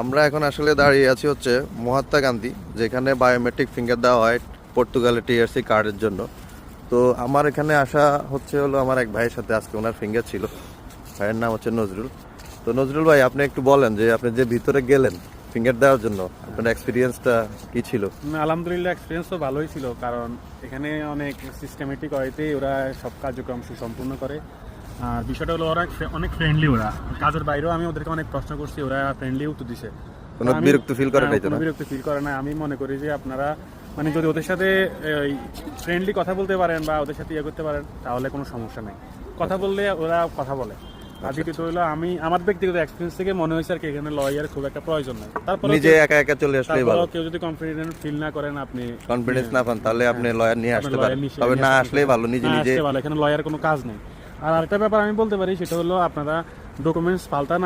আমরা এখন আসলে দাঁড়িয়ে আছি হচ্ছে মহাত্মা গান্ধী, যেখানে বায়োমেট্রিক ফিঙ্গার দেওয়া হয় পর্তুগালের টিআরসি কার্ডের জন্য। তো আমার এখানে আসা হচ্ছে হলো আমার এক ভাইয়ের সাথে, আজকে ওনার ফিঙ্গার ছিল। ভাইয়ের নাম হচ্ছে নজরুল। তো নজরুল ভাই, আপনি একটু বলেন যে আপনি যে ভিতরে গেলেন ফিঙ্গার দেওয়ার জন্য, আপনার এক্সপিরিয়েন্সটা কি ছিল? আলহামদুলিল্লাহ, এক্সপিরিয়েন্স তো ভালোই ছিল, কারণ এখানে অনেক সিস্টেমেটিক ওয়েতে ওরা সব কার্যক্রম সুসম্পূর্ণ করে। আর বিষয়টা হলো ওরা অনেক ফ্রেন্ডলি, ওরা কাজের বাইরেও আমি ওদেরকে অনেক প্রশ্ন করছি, ওরা ফ্রেন্ডলি উত্তর দিছে। কোনো বিরক্ত ফিল করে নাই তো? কোনো বিরক্ত ফিল করে না। আমি মনে করি যে আপনারা মানে যদি ওদের সাথে ফ্রেন্ডলি কথা বলতে পারেন বা ওদের সাথে ইয়ে করতে পারেন, তাহলে কোনো সমস্যা নেই। কথা বললে ওরা কথা বলে। আর দ্বিতীয়ত হলো, আমি আমার ব্যক্তিগত এক্সপিরিয়েন্স থেকে মনে হয়েছে আর কি, এখানে লয়ার খুব একটা প্রয়োজন নাই। তারপরে নিজে একা একা চলে আসলেই ভালো। কেউ যদি কনফিডেন্ট ফিল না করেন, আপনি কনফিডেন্স না পান, তাহলে আপনি লয়ার নিয়ে আসতে পারেন, তবে না আসলেই ভালো, নিজে নিজে। এখানে লয়ার কোনো কাজ নেই। আর আরেকটা ব্যাপার আমি বলতে পারি, সেটা হলো আপনারা ডকুমেন্টস পাল্টান